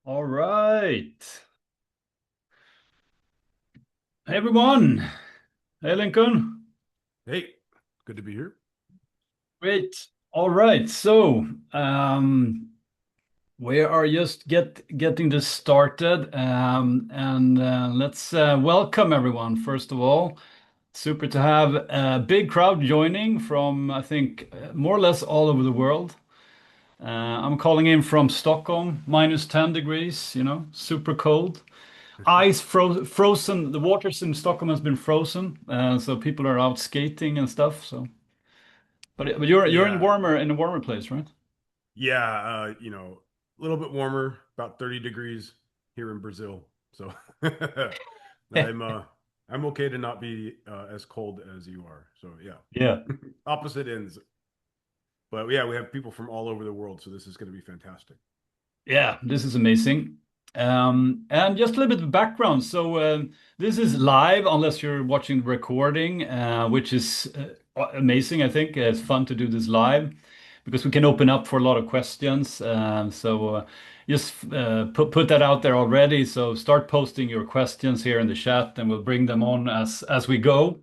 All right. Hey everyone. Hey Lincoln. Hey, good to be here. Great. All right. We are just getting this started, and let's welcome everyone. First of all, super to have a big crowd joining from I think more or less all over the world. I'm calling in from Stockholm, minus 10 degrees. Super cold. Frozen. The waters in Stockholm has been frozen, so people are out skating and stuff. But you're Yeah, in a warmer place, right? yeah, a little bit warmer, about 30 degrees here in Brazil. So I'm uh I'm okay to not be as cold as you are. So yeah. Yeah, Opposite ends. But yeah, we have people from all over the world, so this is going to be fantastic. yeah, this is amazing. And just a little bit of background. This is live, unless you're watching the recording, which is amazing. I think it's fun to do this live because we can open up for a lot of questions. Just put that out there already. So start posting your questions here in the chat, and we'll bring them on as we go.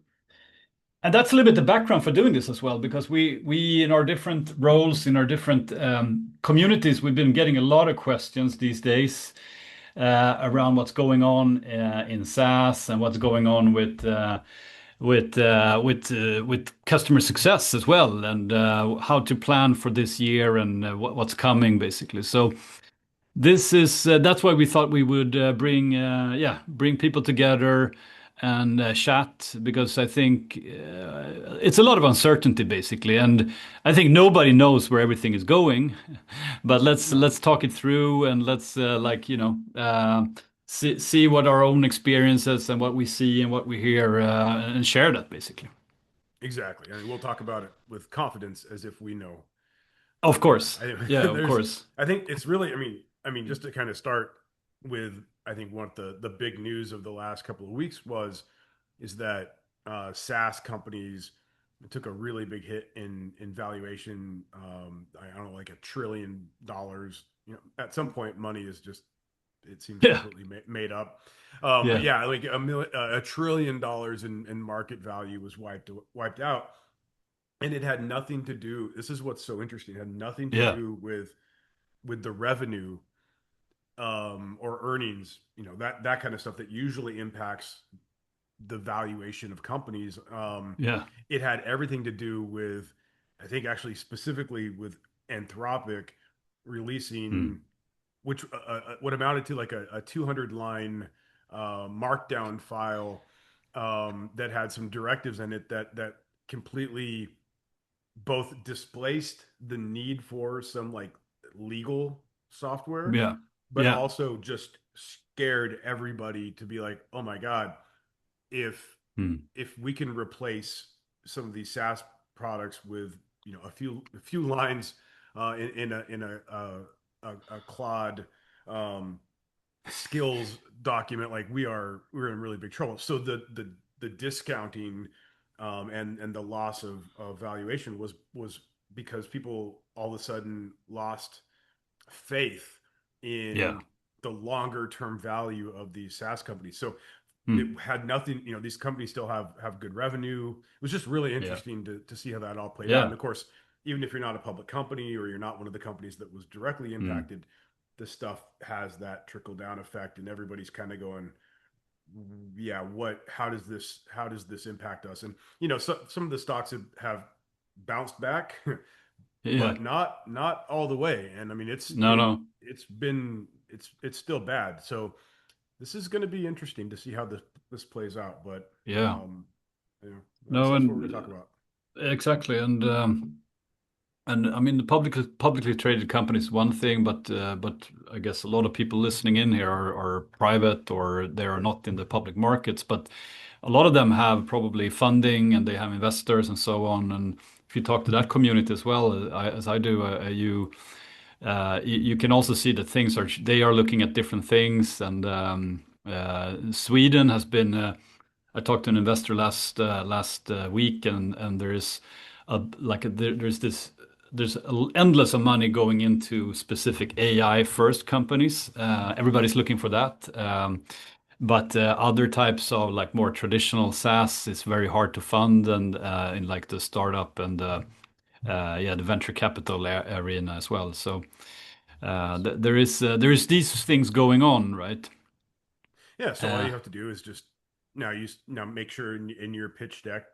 And that's a little bit the background for doing this as well, because we in our different roles, in our different communities, we've been getting a lot of questions these days around what's going on in SaaS and what's going on with customer success as well, and how to plan for this year and what's coming, basically. So this is that's why we thought we would bring people together and chat, because I think it's a lot of uncertainty basically, and I think nobody knows where everything is going. But No, let's talk it through, and let's see what our own experiences and what we see and what we hear, and share that basically. exactly. I mean, we'll talk about it with confidence as if we know. Of But yeah, course, yeah, of course, I think it's really, I mean, just to kind of start with, I think one of the big news of the last couple of weeks is that SaaS companies took a really big hit in valuation. I don't know, like $1 trillion. You know, at some point, money is just it seems yeah, completely made up. But yeah, yeah, like $1 trillion in market value was wiped out, and it had nothing to do. This is what's so interesting. It had nothing to yeah, do with the revenue or earnings, that kind of stuff that usually impacts the valuation of companies. yeah. It had everything to do with, I think, actually specifically with Anthropic releasing, Mm. which what amounted to like a 200 line markdown file that had some directives in it that completely both displaced the need for some like legal software, Yeah, but yeah. also just scared everybody to be like, oh my God, if Mm. if we can replace some of these SaaS products with a few lines in a Claude um, skills document, like we're in really big trouble. So the discounting and the loss of valuation was because people all of a sudden lost faith Yeah. in the longer term value of these SaaS companies. So it Mm. had nothing, these companies still have good revenue. It was just really Yeah. interesting to see how that all played out. And Yeah. of course, even if you're not a public company or you're not one of the companies that was directly Mm. impacted, this stuff has that trickle down effect, and everybody's kind of going, yeah, how does this impact us? And some of the stocks have bounced back, Yeah. but not all the way. And I mean, No, no. it's still bad. So this is going to be interesting to see how this plays out. But Yeah. you know, No, that's what we're and going to talk about. exactly. And I mean, the publicly traded company is one thing, but I guess a lot of people listening in here are private, or they are not in the public markets. But a lot of them have probably funding, and they have investors and so on. And if you talk to that community as well, as I do, you can also see that they are looking at different things. And Sweden has been. I talked to an investor last week, and there is there's this. there's endless of money going into specific AI first companies. Everybody's looking for that. But other types of like more traditional SaaS is very hard to fund, and in like the startup and yeah, the venture capital arena as well. So there is these things going on, right? Yeah, so all Uh, you have to do is just now make sure in your pitch deck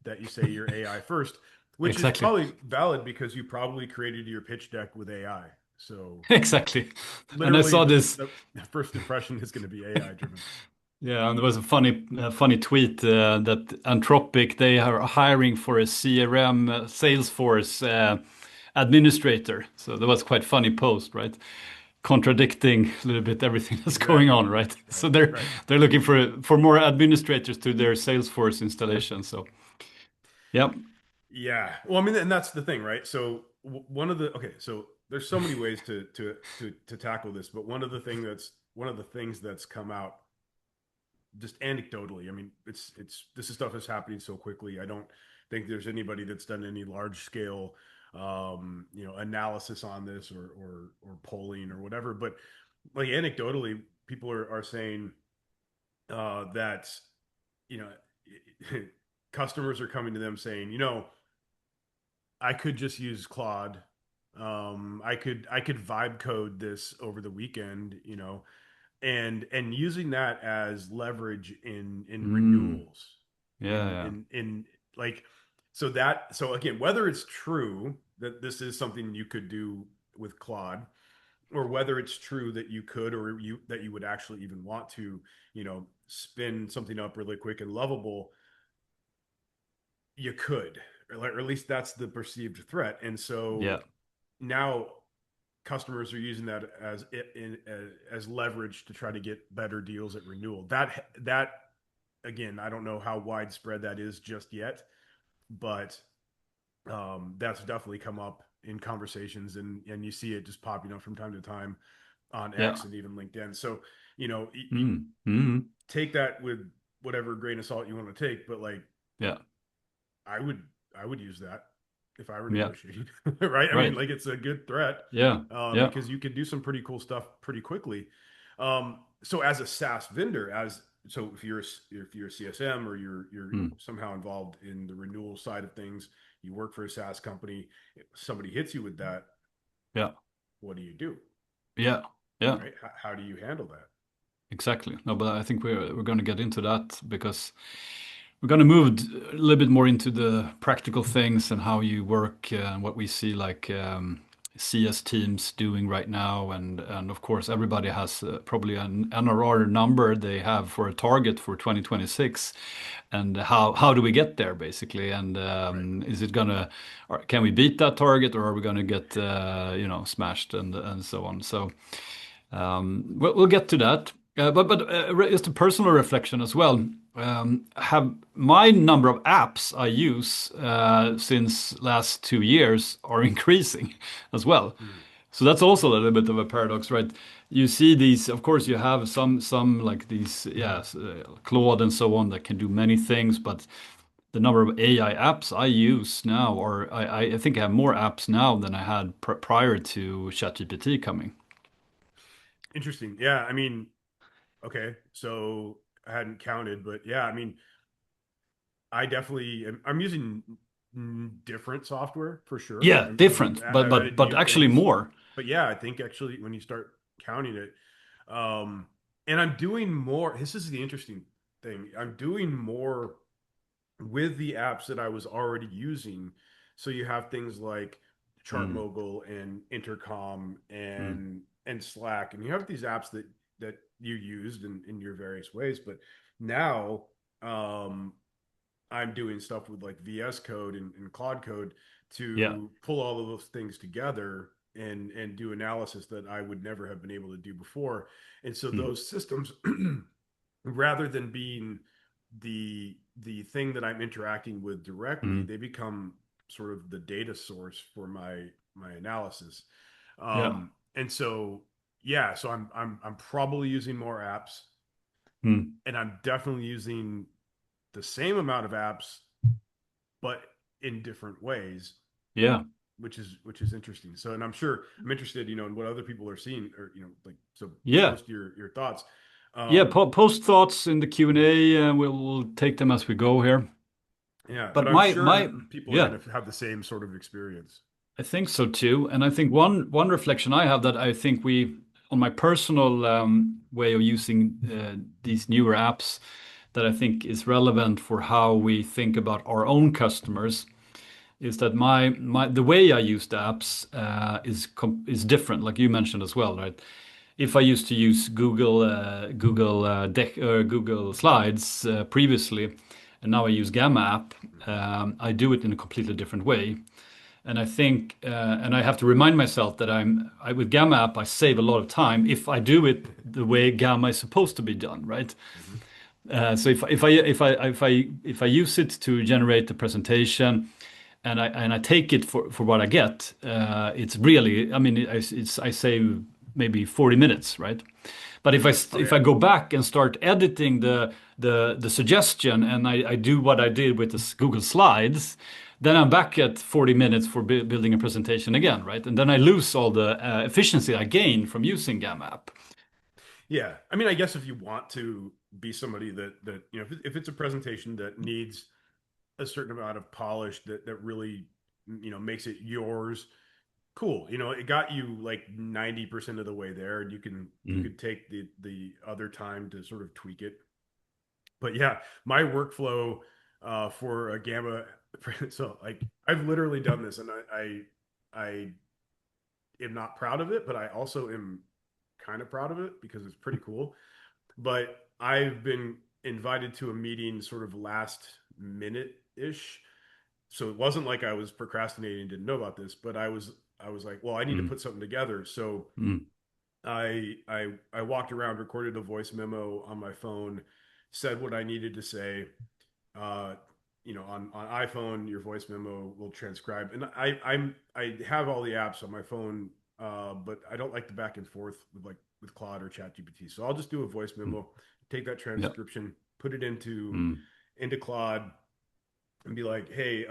that you say you're AI first, which is exactly, probably valid because you probably created your pitch deck with AI. So exactly. And I literally saw this. the first impression is going to be AI driven. Yeah, and there was a funny tweet that Anthropic they are hiring for a CRM Salesforce administrator. So that was quite funny post, right? Contradicting a little bit everything that's going Exactly. on, right? Right. So they're Right. they're looking for more administrators to their Salesforce installation. So yeah, Yeah. Well, I mean, and that's the thing, right? So one of the okay, so there's so many ways to tackle this, but one of the things that's come out just anecdotally. I mean, it's this stuff is happening so quickly. I don't think there's anybody that's done any large scale analysis on this or polling or whatever. But like anecdotally, people are saying that you know customers are coming to them saying, I could just use Claude. I could vibe code this over the weekend, and using that as leverage in mm, renewals yeah, in yeah, in in like so again, whether it's true that this is something you could do with Claude, or whether it's true that you could, or you would actually even want to spin something up really quick and lovable, you could, or at least that's the perceived threat. And so yeah, now customers are using that as leverage to try to get better deals at renewal. That again, I don't know how widespread that is just yet, but that's definitely come up in conversations, and you see it just popping up from time to time on yeah, X and even LinkedIn. So mm, take that with whatever grain of salt you want to take, but like yeah, I would I would use that if I were yeah, negotiating, right? I mean, right, like it's a good threat yeah, yeah, because you could do some pretty cool stuff pretty quickly. So as a SaaS vendor, so if you're a CSM or you're mm, somehow involved in the renewal side of things, you work for a SaaS company, somebody hits you with that, yeah, what do you do, yeah, yeah. right? How do you handle that? Exactly. No, but I think we're going to get into that because we're going to move a little bit more into the practical things and how you work and what we see like CS teams doing right now, and of course everybody has probably an NRR number they have for a target for 2026, and how do we get there basically, and Right. is it gonna, or can we beat that target, or are we going to get smashed and so on. So. We'll get to that. But just a personal reflection as well. Have my number of apps I use since last 2 years are increasing as well. Mm. So that's also a little bit of a paradox, right? You see these, of course, you have some like these, yes, Claude and so on that can do many things, but the number of AI apps I use now, or I think I have more apps now than I had prior to ChatGPT coming. Interesting. Yeah, I mean, okay, so I hadn't counted, but yeah, I mean, I definitely I'm using different software for sure. Yeah, different, but I've but added but new actually things, more. but yeah, I think actually when you start counting it, and I'm doing more. This is the interesting thing. I'm doing more with the apps that I was already using. So you have things like Mm, ChartMogul and Intercom mm, and Slack, and you have these apps that you used in your various ways. But now um, I'm doing stuff with like VS Code and Claude Code yeah. to pull all of those things together and do analysis that I would never have been able to do before. And so Mm, those systems, rather than being the thing that I'm interacting with directly, mm, they become sort of the data source for my analysis. yeah. And so yeah, so I'm probably using more apps, Mm, and I'm definitely using the same amount of apps, but in different ways. yeah. which is interesting. So, and I'm sure I'm interested, in what other people are seeing, or like, so Yeah. post your thoughts. Yeah, Um, post thoughts in the Q&A, and we'll take them as we go here. yeah, but But I'm my sure people are yeah, going to have the same sort of experience. I think so too. And I think one reflection I have that I think we on my personal way of using these newer apps that I think is relevant for how we think about our own customers is that my the way I use the apps is different, like you mentioned as well, right? If I used to use Google Deck or Google Slides previously, and now I use Gamma app, I do it in a completely different way. And I think, and I have to remind myself that with Gamma app, I save a lot of time if I do it the way Gamma is supposed to be done, right? Hmm. So if I use it to generate the presentation, and I take it for what I get, it's really, I mean, I save maybe 40 minutes, right? But Oh if I yeah. go back and start editing the suggestion, and I do what I did with the Google Slides, then I'm back at 40 minutes for building a presentation again, right? And then I lose all the efficiency I gain from using Gamma app. Yeah, I mean, I guess if you want to be somebody that if it's a presentation that needs a certain amount of polish that really makes it yours, cool. It got you like 90% of the way there, and you Mm. could take the other time to sort of tweak it. But yeah, my workflow for a Gamma, so like I've literally done this, and I am not proud of it, but I also am kind of proud of it because it's pretty cool. But I've been invited to a meeting sort of last minute ish. So it wasn't like I was procrastinating and didn't know about this, but I was like, well, I need to Mm. put something together. So Mm. I walked around, recorded a voice memo on my phone, said what I needed to say. Uh, on iPhone, your voice memo will transcribe, and I have all the apps on my phone, but I don't like the back and forth with Claude or ChatGPT. So I'll just do a voice Mm. memo, take that Yeah. transcription, put it into Mm. into Claude, and be like, hey,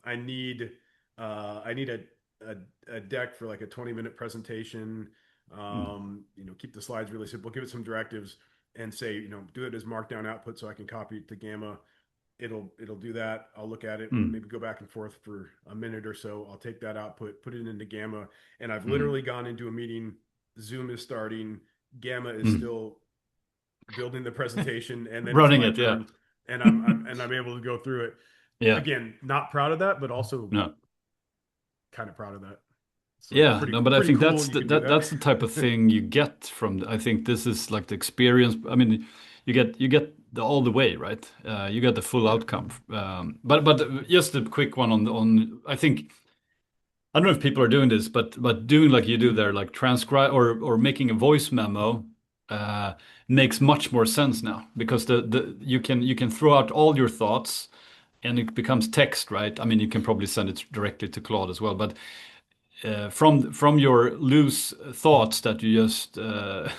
I need a, a deck for like a 20-minute presentation. Mm. Keep the slides really simple, give it some directives, and say, do it as markdown output so I can copy it to Gamma. It'll do that. I'll look at it, Mm. maybe go back and forth for a minute or so. I'll take that output, put it into Gamma, and I've Mm. literally gone into a meeting. Zoom is starting. Gamma is Mm. still building the presentation, and then it's Running my it, yeah. turn, and I'm able to go through it. Yeah. Again, not proud of that, but also No. kind of proud of that. So Yeah, pretty no, but I pretty think cool. You can do that. that's the type of thing you get from. I think this is like the experience. I mean, you get all the way, right? You get the full Yeah. outcome. But just a quick one on. I think I don't know if people are doing this, but doing like you do there, like transcribe or making a voice memo, uh, makes much more sense now because the you can throw out all your thoughts and it becomes text, right? I mean, you can probably send it directly to Claude as well, but from your loose thoughts that you just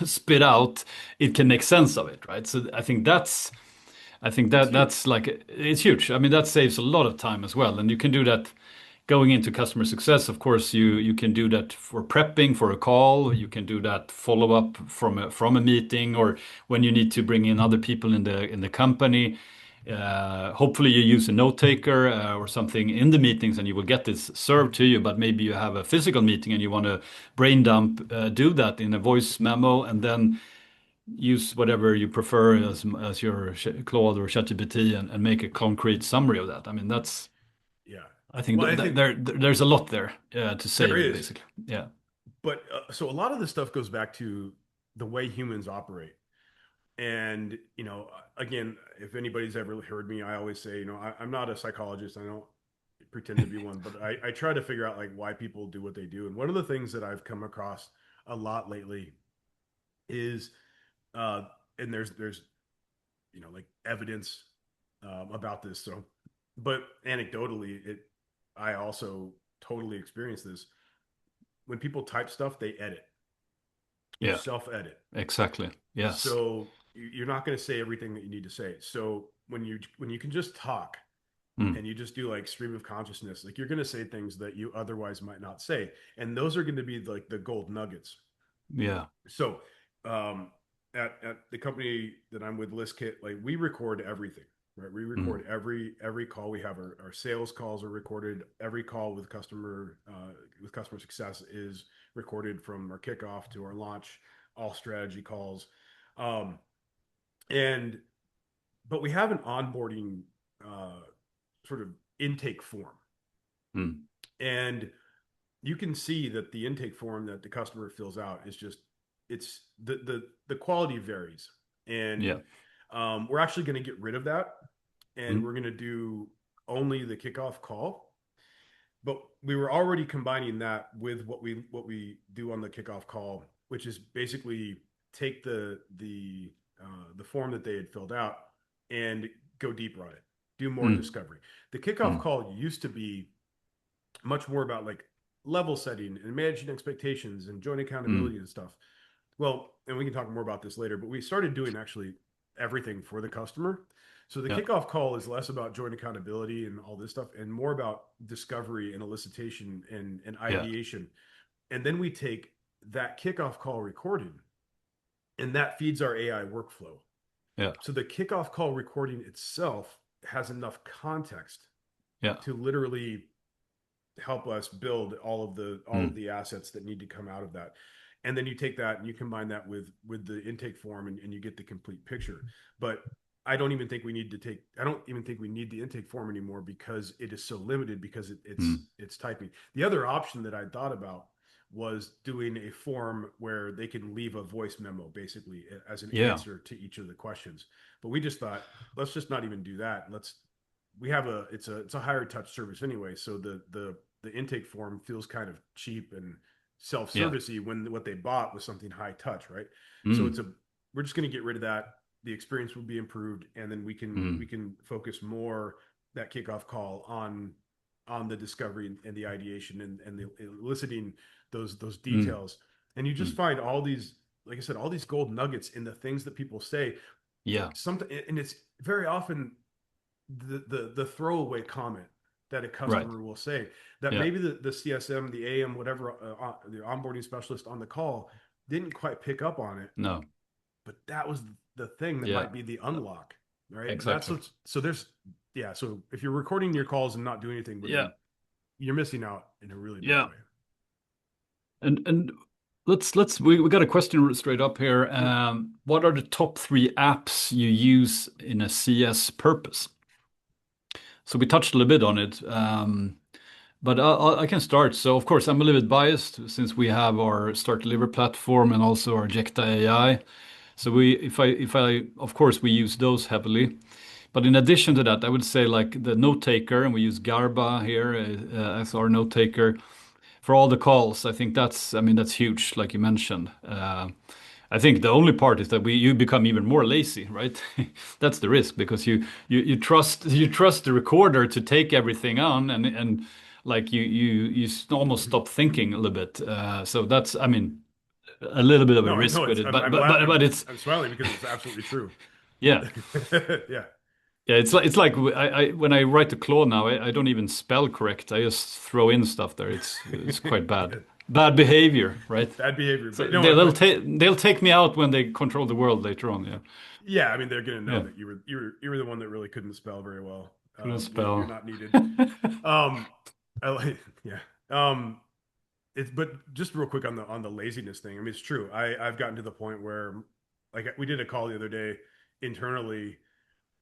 spit out, it can make sense of it, right? So I think It's that's huge. like it's huge. I mean, that saves a lot of time as well, and you can do that going into customer success. Of course, you can do that for prepping for a call. You can do that follow up from a meeting, or when you need to bring in other people in the company. Hopefully, you use a note taker or something in the meetings, and you will get this served to you. But maybe you have a physical meeting and you want to brain dump, do that in a voice memo, and then use whatever you prefer as your Claude or ChatGPT and make a concrete summary of that. I mean, Yeah. I think Well, I think there's a lot there to there save, is, basically. Yeah. but so a lot of this stuff goes back to the way humans operate. And again, if anybody's ever heard me, I always say, I'm not a psychologist. I don't pretend to be one, but I try to figure out like why people do what they do. And one of the things that I've come across a lot lately is, uh, and there's like evidence about this. So, but anecdotally, I also totally experience this. When people type stuff, they edit. You Yeah, self edit. exactly. Yes. So you're not going to say everything that you need to say. So when you can just talk, Mm. and you just do like stream of consciousness, like you're going to say things that you otherwise might not say, and those are going to be like the gold nuggets. Yeah. So um, at the company that I'm with, ListKit, like we record everything, right? We Mm. record every call. We have our sales calls are recorded. Every call with customer success is recorded from our kickoff to our launch. All strategy calls, um, and but we have an onboarding sort of intake form, Mm. and you can see that the intake form that the customer fills out is just it's the quality varies, and Yeah. we're actually going to get rid of that, and Mm. we're going to do only the kickoff call. But we were already combining that with what we do on the kickoff call, which is basically take the form that they had filled out and go deeper on it, do more Mm. discovery. The kickoff Mm. call used to be much more about like level setting and managing expectations and joint accountability Mm. and stuff. Well, and we can talk more about this later, but we started doing actually everything for the customer. So the Yeah. kickoff call is less about joint accountability and all this stuff and more about discovery and elicitation and Yeah. ideation. And then we take that kickoff call recorded and that feeds our AI workflow. Yeah. So the kickoff call recording itself has enough context Yeah. to literally help us build all of Mm. the assets that need to come out of that. And then you take that and you combine that with the intake form, and you get the complete picture. But I don't even think we need the intake form anymore because it is so limited because Mm. it's typing. The other option that I thought about was doing a form where they can leave a voice memo basically as an Yeah. answer to each of the questions. But we just thought, let's just not even do that. Let's we have a it's a higher touch service anyway, so the intake form feels kind of cheap and Yeah. self-servicey when what they bought was something high touch, right? So Mm. we're just going to get rid of that. The experience will be improved, and then we Mm. can focus more that kickoff call on the discovery and the ideation and the eliciting those Mm. details. And you just Mm. find all these, like I said, all these gold nuggets in the things that people say. Yeah. And it's very often the throwaway comment that a Right. customer will say that Yeah. maybe the CSM, the AM, whatever, the onboarding specialist on the call didn't quite pick up on it, No. but that was the thing that Yeah. might be the unlock, right? And that's Exactly. what's so there's yeah. So if you're recording your calls and not doing anything with Yeah. them, you're missing out in a really big Yeah. way. And let's we got a question straight up here. Hmm. What are the top three apps you use in a CS purpose? So we touched a little bit on it, but I can start. So of course I'm a little bit biased since we have our Start Deliver platform and also our Jecta AI. So if I of course we use those heavily. But in addition to that, I would say like the note taker, and we use Garba here as our note taker for all the calls. I think I mean, that's huge, like you mentioned. I think the only part is that you become even more lazy, right? That's the risk because you trust the recorder to take everything on, and like almost stop thinking a little bit. So that's, I mean, a little bit of a No, I know risk with it's it, but it's, I'm smiling because it's absolutely true. yeah. Yeah. Yeah, it's like when I write to Claude now, I don't even spell correct. I just throw in stuff there. It's quite bad. Yeah. Bad behavior, right? Bad behavior, So but no, they'll take me out when they control the world later on. Yeah, yeah, I mean they're going to know yeah. that you were the one that really couldn't spell very well. Couldn't You're spell. not needed. I like yeah. It's but just real quick on the laziness thing. I mean, it's true. I've gotten to the point where like we did a call the other day internally,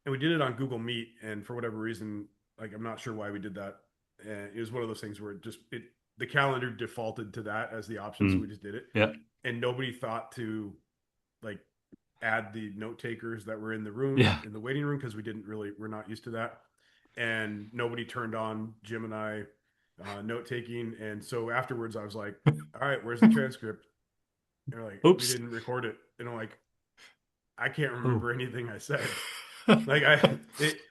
and we did it on Google Meet, and for whatever reason, like I'm not sure why we did that. And it was one of those things where it the calendar defaulted to that as the option, so we Mm, just did it, yeah, and nobody thought to like add the note takers that were in the room yeah, in the waiting room because we're not used to that, and nobody turned on Jim and I note taking, and so afterwards I was like, all right, where's the transcript? And they're like, we oops. didn't record it, and I'm like, I can't Oh, remember anything I said. Like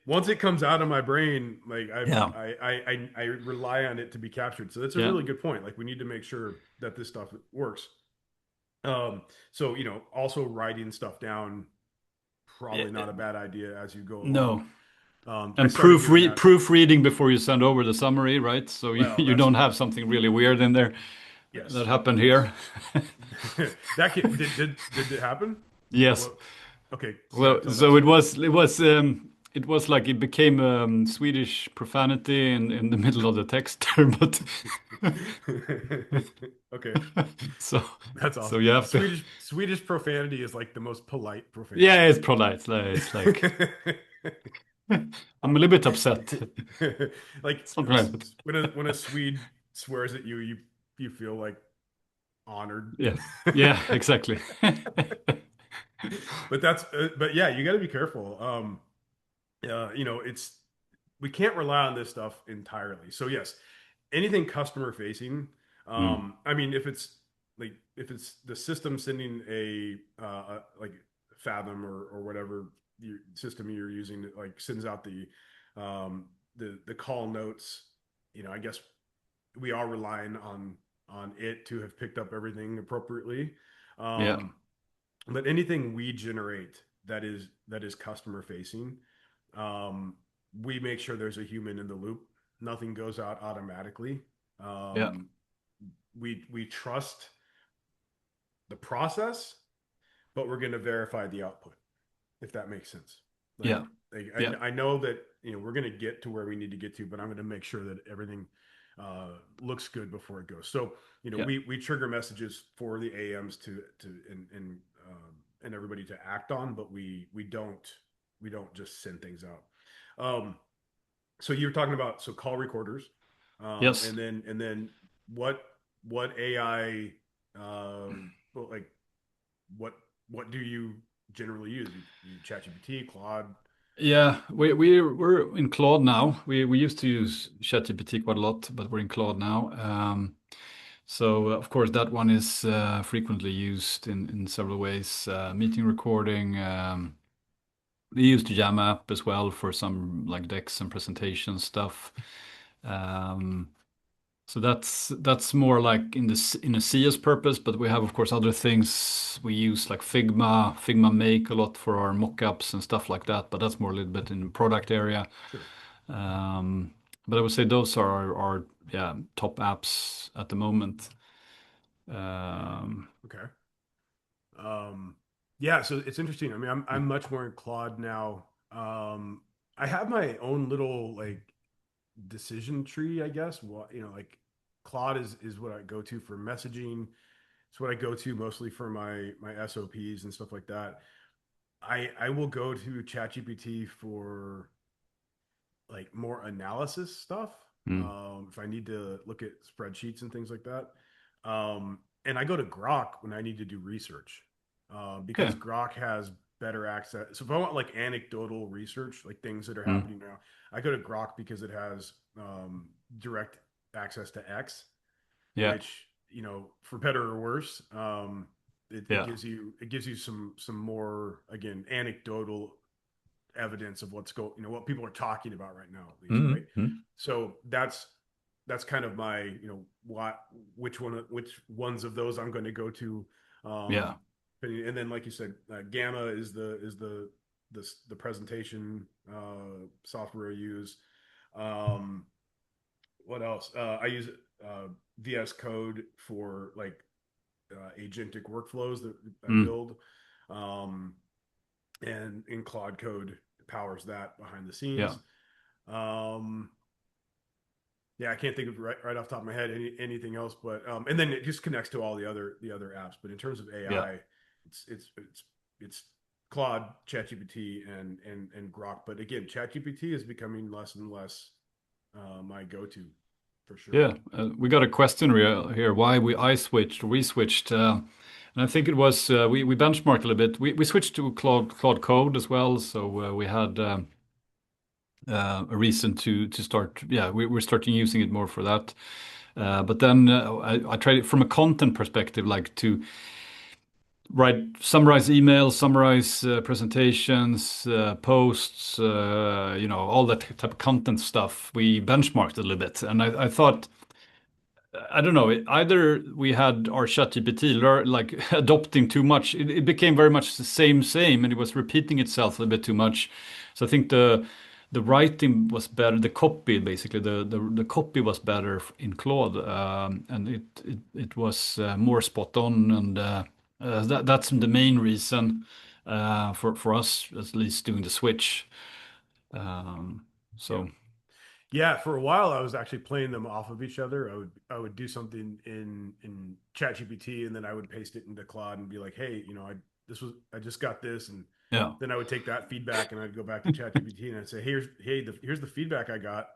once it comes out of my brain, like yeah, I rely on it to be captured. So that's a yeah. really good point. Like we need to make sure that this stuff works. So also writing stuff down, Yeah, probably not a bad idea as you go along. no. I And started doing that. proofreading before you send over the summary, right? So Well, you that's don't have something really weird in there. That yes, happened yes. here. That did it happen? Yes. What? Okay, yeah. Well, Tell that so story. it was like it became Swedish profanity in the middle of the text there, but Okay, so that's so awesome. you have to. Swedish profanity is like the most polite Yeah, profanity. it's polite. It's like I'm a little bit upset. Like Something like that. when a Swede swears at you, you feel like honored. Yeah, yeah, exactly. But that's but yeah, you got to be careful. It's we can't rely on this stuff entirely. So yes, anything customer facing. Mm, I mean, if it's the system sending like Fathom or whatever system you're using that like sends out the call notes. I guess we are relying on it to have picked up everything appropriately. yeah, Um, but anything we generate that is customer facing, um, we make sure there's a human in the loop. Nothing goes out automatically. yeah, um, we trust the process, but we're going to verify the output, if that makes sense. like, yeah, like yeah, I know that we're going to get to where we need to get to, but I'm going to make sure that everything looks good before it goes. So yeah, we trigger messages for the AMs to and everybody to act on, but we don't just send things out. So you were talking about call recorders, yes. and then what what AI like what what do you generally use? You ChatGPT, Claude? Yeah, we're in Claude now. We used to use ChatGPT quite a lot, but we're in Claude now. So of course that one is frequently used in several ways. Meeting recording. We used Jam app as well for some like decks and presentation stuff. Um, so that's more like in a CS purpose, but we have of course other things we use like Figma Make a lot for our mockups and stuff like that. But that's more a little bit in the product area. Sure. Um, but I would say those are our yeah top apps at the moment. Um, Okay. Um, yeah, so it's interesting. I mean, I'm much more in Claude now. I have my own little like decision tree, I guess. What like Claude is what I go to for messaging. It's what I go to mostly for my SOPs and stuff like that. I will go to ChatGPT for like more analysis stuff. mm, If I need to look at spreadsheets and things like that. And I go to Grok when I need to do research, because okay. Grok has better access. So if I want like anecdotal research, like things that are Mm, happening now, I go to Grok because it has direct access to X, yeah. which for better or worse, Yeah. it gives you some more, again, anecdotal evidence of what people are talking about right now, at least, Mm, right? mm, So that's kind of my what which ones of those I'm going to go to. yeah. And then, like you said, Gamma is the presentation software I use. um what else? I use VS Code for like agentic workflows that I Mm, build. um and in Claude Code powers that behind the yeah. scenes. Um, yeah, I can't think of right off the top of my head anything else, but and then it just connects to all the other apps. But in terms of Yeah. AI, it's Claude, ChatGPT, and Grok. But again, ChatGPT is becoming less and less my go-to for sure. Yeah, we got a question here why we switched, and I think it was we benchmarked a little bit. We switched to Claude Code as well, so we had a reason to start. Yeah, we're starting using it more for that. But then I tried it from a content perspective, like to write, summarize emails, summarize presentations, posts, all that type of content stuff. We benchmarked a little bit, and I thought. I don't know. Either we had our ChatGPT like adopting too much. It became very much the same, and it was repeating itself a bit too much. So I think the writing was better, the copy basically, the copy was better in Claude, and it was more spot on, and that's the main reason for us at least doing the switch. Um, Yeah. so Yeah, for a while I was actually playing them off of each other. I would do something in ChatGPT and then I would paste it into Claude and be like, "Hey, I just got this," and yeah, then I would take that feedback and I'd go back to ChatGPT and I'd say, "Here's the feedback I got,"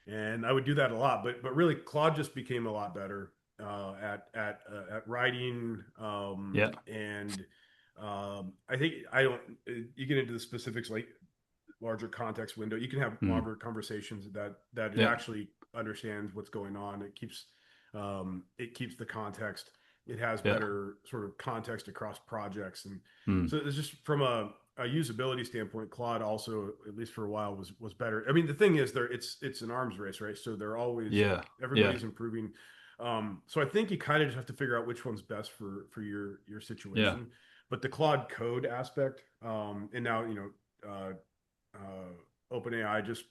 and I would do that a lot. But really, Claude just became a lot better at writing, yeah, and I think I don't. You get into the specifics like larger context window. You can have mm, longer conversations that it yeah, actually understands what's going on. It keeps the context. It has yeah, better sort of context across projects, and mm, so it's just from a usability standpoint. Claude also, at least for a while, was better. I mean, the thing is, it's an arms race, right? So they're always yeah, yeah, everybody's improving. So I think you kind of just have to figure out which one's best for your yeah, situation. But the Claude code aspect, and now OpenAI just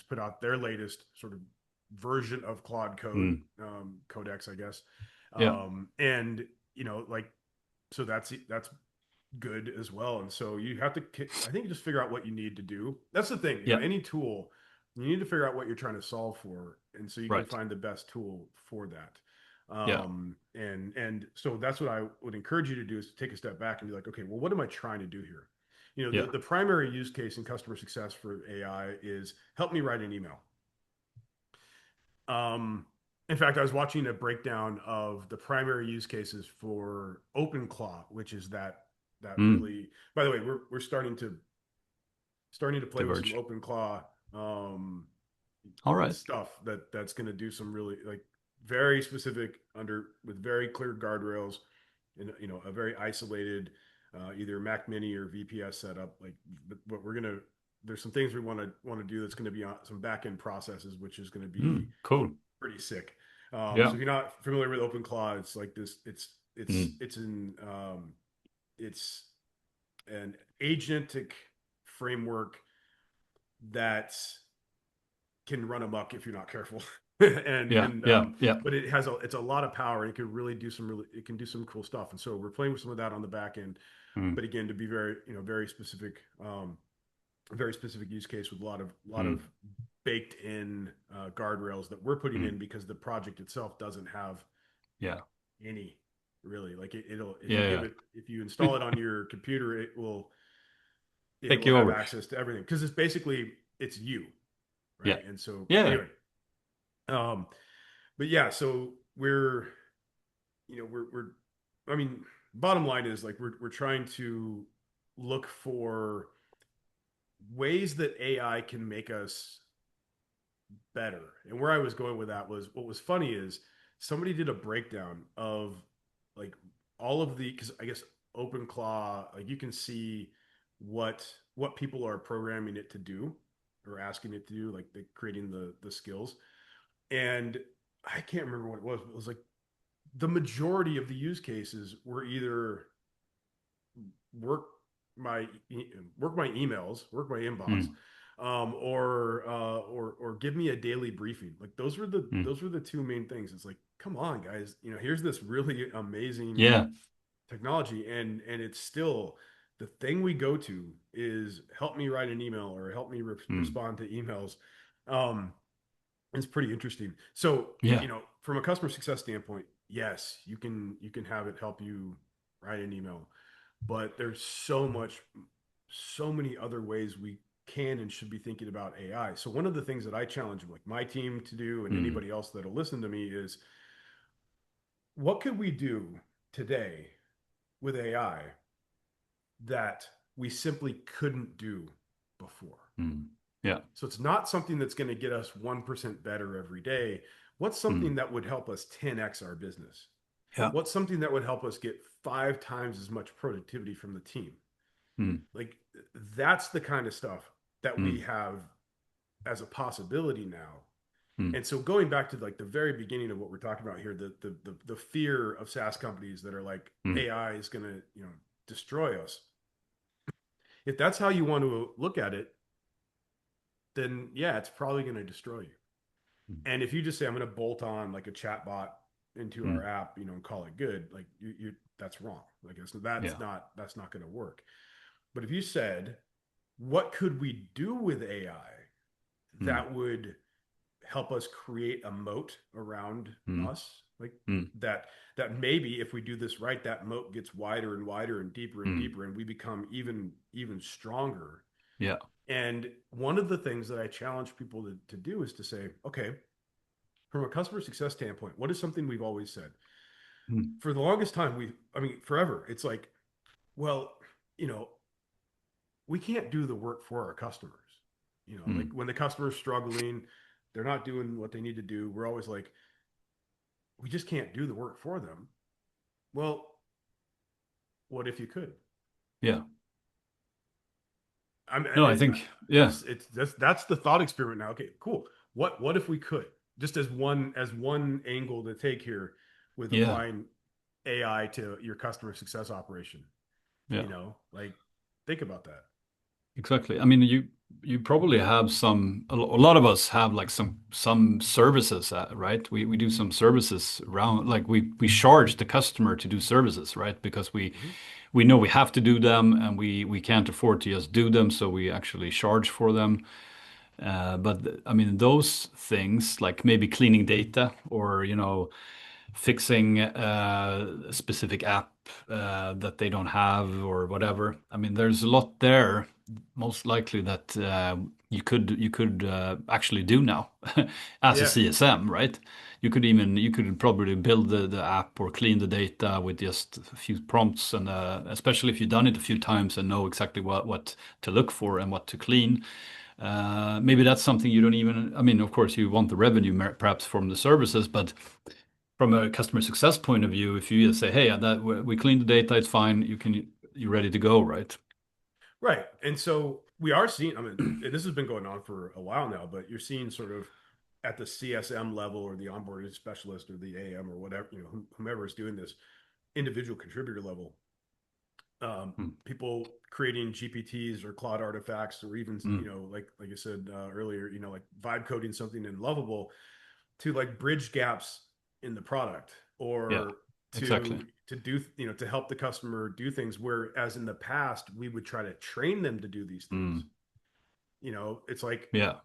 put out their latest sort of version of Claude Code, mm, Codex, I guess, yeah, and like so that's good as well. And so you have to, I think, just figure out what you need to do. That's the thing, yeah, any tool, you need to figure out what you're trying to solve for, and so you can right, find the best tool for that. yeah, And so that's what I would encourage you to do, is to take a step back and be like, okay, well, what am I trying to do here? yeah, The primary use case in customer success for AI is help me write an email. Um, in fact, I was watching a breakdown of the primary use cases for OpenClaw, which is that mm, really. By the way, we're starting to play with some diverge. OpenClaw All right. stuff that's going to do some really like very specific under with very clear guardrails in a very isolated either Mac Mini or VPS setup. Like, but we're gonna there's some things we want to do that's going to be on some back end processes, which is going to be Mm, cool. pretty sick. So Yeah. if you're not familiar with OpenClaw, it's like this. Mm, It's an agentic framework that can run amok if you're not careful. and yeah. and Yeah. um, Yeah. but it's a lot of power. And it can do some cool stuff. And so we're playing with some of that on the back end. Mm, But again, to be very very specific use case with a lot of mm, baked in guardrails that we're putting mm, in because the project itself doesn't have yeah. any really like it'll Yeah. Yeah. if you install it on your computer it Take will you have over. access to everything because it's you, Yeah. right? And so Yeah. anyway, um but yeah, so we're I mean, bottom line is like we're trying to look for ways that AI can make us better. And where I was going with that was, what was funny is somebody did a breakdown of like all of the, because I guess OpenClaw, like you can see what people are programming it to do or asking it to do, like creating the skills. And I can't remember what it was, but it was like the majority of the use cases were either work my work my emails, work my inbox, Mm, or give me a daily briefing. Like mm, those were the two main things. It's like, come on, guys, here's this really amazing yeah. technology, and it's still the thing we go to is help me write an email or help me Mm, respond to emails. Um, it's pretty interesting. So, yeah. from a customer success standpoint, yes, you can have it help you write an email, but there's so many other ways we can and should be thinking about AI. So one of the things that I challenge like my team to do and Mm, anybody else that'll listen to me is what could we do today with AI that we simply couldn't do before? mm, yeah. So it's not something that's going to get us 1% better every day. What's Mm, something that would help us 10x our business? yeah. What's something that would help us get 5 times as much productivity from the team? Mm, Like that's the kind of stuff that we mm, have as a possibility now. mm, And so going back to like the very beginning of what we're talking about here, the fear of SaaS companies that are like mm, AI is going to destroy us. If that's how you want to look at it, then yeah, it's probably going to destroy you. Mm. And if you just say, I'm going to bolt on like a chat bot into our Mm. app, and call it good, like you that's wrong. Like Yeah. that's not going to work. But if you said, what could we do with AI Mm. that would help us create a moat around Mm. us, like Mm. that that maybe if we do this right, that moat gets wider and wider and Mm. deeper, and we become even stronger. Yeah. And one of the things that I challenge people to do is to say, okay, from a customer success standpoint, what is something we've always said? Mm. For the longest time, I mean, forever, it's like, well, you know, we can't do the work for our customers. Like Mm. when the customer's struggling, they're not doing what they need to do. We're always like, we just can't do the work for them. Well, what if you could? Yeah. I mean, No, I think, yeah. it's that's the thought experiment now. Okay, cool. What if we could? Just as one angle to take here with Yeah. applying AI to your customer success operation. Yeah. Like think about that. Exactly. I mean, you probably have a lot of us have like some services, right? We do some services around, like we charge the customer to do services, right? Because Mhm. we know we have to do them, and we can't afford to just do them, so we actually charge for them. But I mean, those things like maybe cleaning data, or fixing a specific app that they don't have or whatever. I mean, there's a lot there, most likely, that you could actually do now as a Yeah, CSM, right? You could probably build the app or clean the data with just a few prompts, and especially if you've done it a few times and know exactly what to look for and what to clean. Maybe that's something you don't even. I mean, of course, you want the revenue perhaps from the services, but from a customer success point of view, if you just say, "Hey, that we cleaned the data, it's fine. You're ready to go," right? right. And so we are seeing, I mean, this has been going on for a while now, but you're seeing sort of at the CSM level or the onboarding specialist or the AM or whatever, whomever is doing this individual contributor level, Mm. people creating GPTs or cloud artifacts, or even, Mm. like I said earlier, like vibe coding something in Lovable to like bridge gaps in the product, Yeah, or exactly. to do, to help the customer do things, whereas in the past we would try to train them to do these things. Mm. It's like Yeah.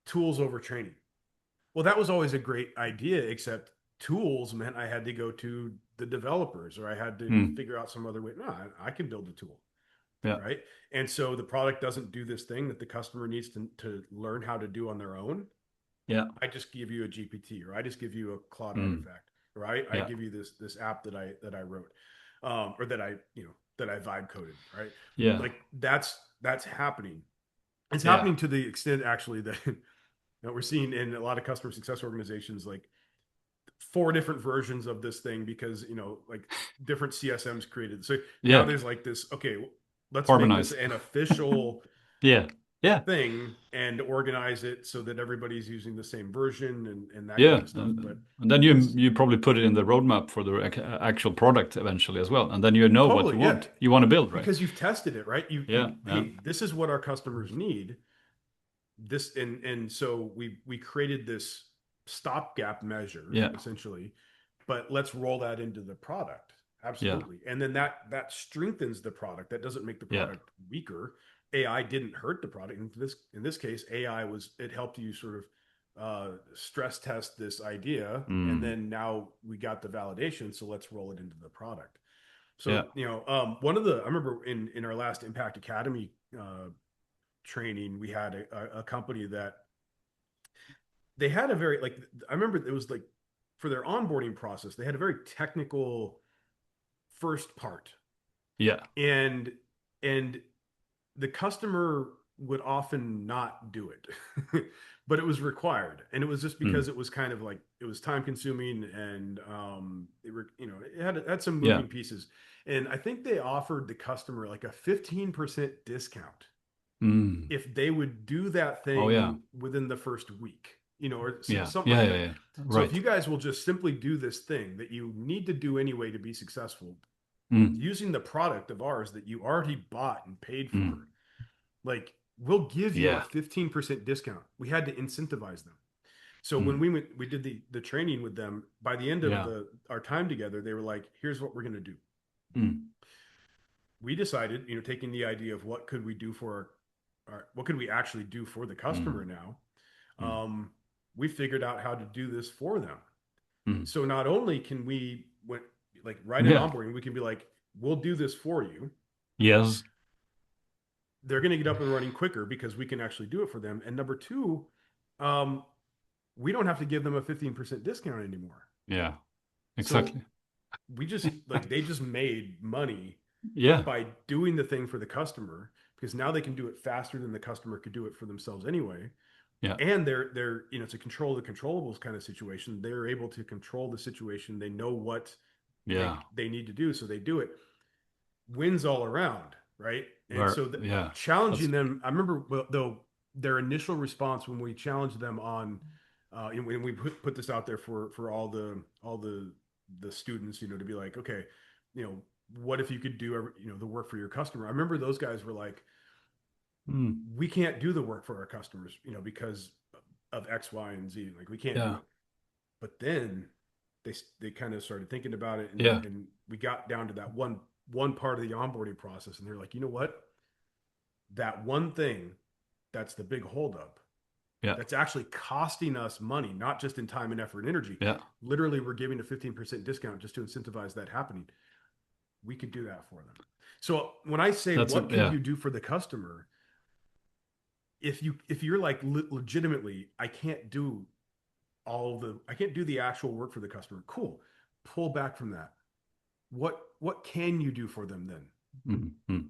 tools over training. Well, that was always a great idea, except tools meant I had to go to the developers, or I had to Mm. figure out some other way. No, I can build a tool, Yeah. right? And so the product doesn't do this thing that the customer needs to learn how to do on their own. Yeah. I just give you a GPT, or I just give you a cloud Mm. artifact, or I Yeah. give you this app that I wrote, or that I vibe coded, right? Yeah. Like that's happening. It's Yeah. happening to the extent actually that we're seeing in a lot of customer success organizations, like four different versions of this thing, because like different CSMs created. So now Yeah. there's like this. Okay, let's make this Harmonize. an official Yeah. Yeah. thing and organize it so that everybody's using the same version, and that kind Yeah. of stuff. But And then you it's you probably put it in the roadmap for the actual product eventually as well, and then you know what totally, you yeah, want. You want to build, right? because you've tested it, right? Yeah. Yeah. Hey, this is what our customers need. This, and so we created this stopgap measure Yeah. essentially, but let's roll that into the product. Yeah. Absolutely. And then that strengthens the product. That doesn't make the Yeah. product weaker. AI didn't hurt the product. In this case, AI it helped you sort of stress test this idea, and Mm. then now we got the validation, so let's roll it into the product. Yeah. So one of the, I remember in our last Impact Academy training, we had a company that they had a very, like, I remember it was like, for their onboarding process, they had a very technical first part, Yeah. and and the customer would often not do it, but it was required, and it was just because Mm. it was kind of like, it was time consuming, and it had some Yeah. moving pieces, and I think they offered the customer like a 15% discount Mm. if they would do that Oh yeah. thing within the first week, or Yeah. something Yeah. like Yeah. that. Yeah. So if Right. you guys will just simply do this thing that you need to do anyway to be successful, Mm. using the product of ours that you already bought and paid Mm. for, like we'll give you a Yeah. 15% discount. We had to incentivize them. So when Mm. we did the training with them, by the end of Yeah. our time together, they were like, here's what we're going to do. Mm. We decided, taking the idea of what could we do for what could we actually do for the Mm. customer now, Mm. we figured out how to do this for them. Mm. So not only can we, when, like right in Yeah. onboarding, we can be like, we'll do this for you. Yes. They're going to get up and running quicker because we can actually do it for them. And number two, um, we don't have to give them a 15% discount anymore. Yeah. So Exactly. we just like they just made money Yeah. by doing the thing for the customer because now they can do it faster than the customer could do it for themselves anyway. Yeah. And they're it's a control the controllables kind of situation. They're able to control the situation. They know what Yeah. they need to do, so they do it. Wins all around, right? And Where, so yeah. challenging That's them, I remember though their initial response when we challenged them on, and when we put this out there for all the students, to be like, okay, what if you could do the work for your customer? I remember those guys were like, mm. we can't do the work for our customers, because of X, Y, and Z. Like we can't do Yeah. it. But then they kind of started thinking about it, and Yeah. we got down to that one part of the onboarding process, and they're like, you know what? That one thing that's the big holdup. Yeah. That's actually costing us money, not just in time and effort and energy. Yeah. Literally, we're giving a 15% discount just to incentivize that happening. We could do that for them. So when I say, That's a what can yeah. you do for the customer? If you're like legitimately, I can't do the actual work for the customer. Cool. Pull back from that. What can you do for them then? Mm. Mm.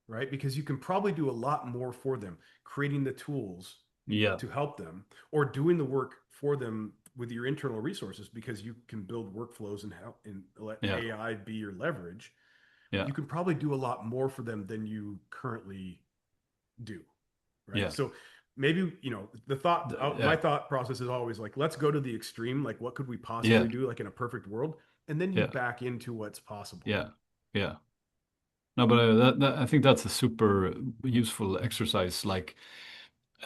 Right? Because you can probably do a lot more for them, creating the tools Yeah. to help them or doing the work for them with your internal resources because you can build workflows and help and let Yeah. AI be your leverage. Yeah. You can probably do a lot more for them than you currently do. Right. Yeah. So maybe, my Yeah. thought process is always like, let's go to the extreme. Like, what could we Yeah. possibly do, like in a perfect world? And then you Yeah. back into what's possible. Yeah. Yeah. No, but I think that's a super useful exercise. Like,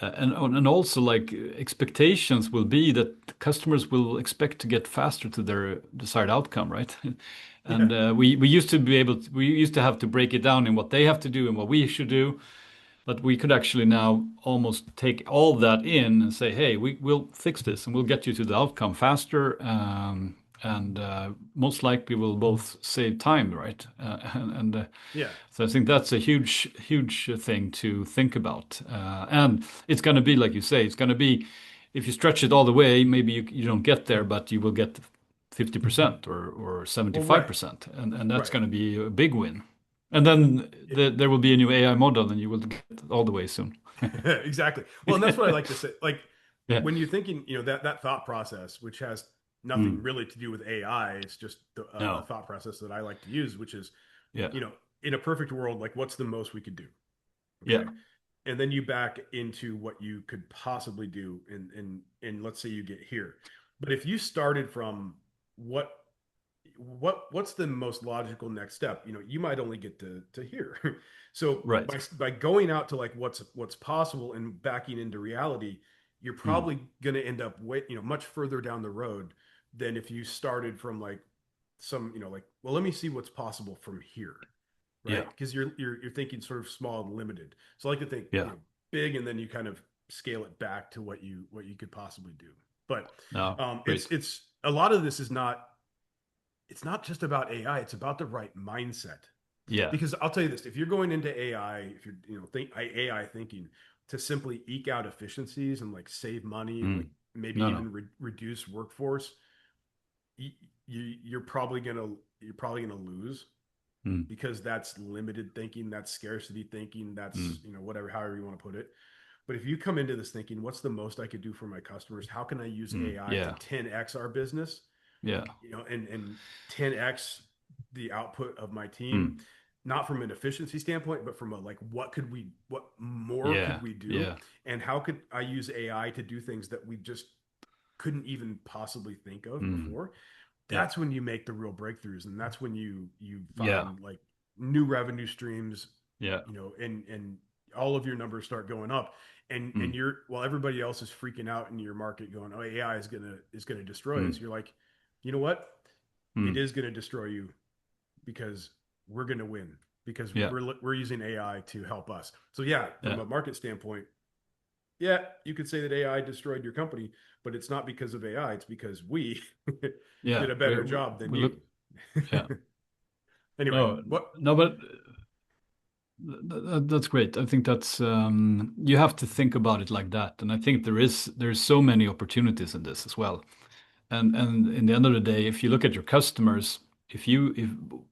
and also like expectations will be that customers will expect to get faster to their desired outcome, right? Yeah. And we used to be able to, we used to have to break it down in what they have to do and what we should do. But we could actually now almost take all that in and say, hey, we'll fix this and we'll get you to the outcome faster. And most likely we'll both save time, right? And Yeah. so I think that's a huge, huge thing to think about. And it's going to be, like you say, it's going to be, if you stretch it all the way, maybe you don't get there, but you will get 50% or Well, right. 75%. And that's Right. going to be a big win. And then there will be a new AI model, and you will get all the way soon. Exactly. Well, and that's what I like to say. Like Yeah. when you're thinking, that thought process, which has nothing Mm. really to do with AI, it's just a No. thought process that I like to use, which is, Yeah. in a perfect world, like what's the most we could do? Yeah. Okay. And then you back into what you could possibly do and let's say you get here. But if you started from what what's the most logical next step, you might only get to here. So Right. by going out to like what's possible and backing into reality, you're Mm. probably going to end up much further down the road than if you started from like some, like, well, let me see what's possible from here, Yeah. right? Because you're thinking sort of small and limited. So I like to think, Yeah. big, and then you kind of scale it back to what you could possibly do. But No. Great. it's a lot of this is not, it's not just about AI, it's about the right mindset. Yeah. Because I'll tell you this, if you're going into AI, if you're, think AI thinking to simply eke out efficiencies and like save money and like Mm. maybe No, no. even reduce workforce, you, you're probably gonna lose Mm. because that's limited thinking, that's scarcity thinking, that's, Mm. whatever, however you want to put it. But if you come into this thinking, what's the most I could do for my customers? How can I use Mm. AI to Yeah. 10x our business? Yeah. And 10x the output of my team, Mm. not from an efficiency standpoint, but from a like, what more could Yeah. we do? Yeah. And how could I use AI to do things that we just couldn't even possibly think of Mm. before? Yeah. That's when you make the real breakthroughs. And that's when you Yeah. find like new revenue streams, Yeah. and all of your numbers start going up, and mm, you're while everybody else is freaking out in your market, going, "Oh, AI is gonna destroy us." mm, You're like, you know what? It mm. is gonna destroy you because we're gonna win because Yeah, we're using AI to help us. So yeah, from yeah, a market standpoint, yeah, you could say that AI destroyed your company, but it's not because of AI. It's because we yeah. did a better job than We you. look. Yeah. Anyway, No, what? no, but that's great. I think that's you have to think about it like that, and I think there's so many opportunities in this as well. And in the end of the day, if you look at your customers, if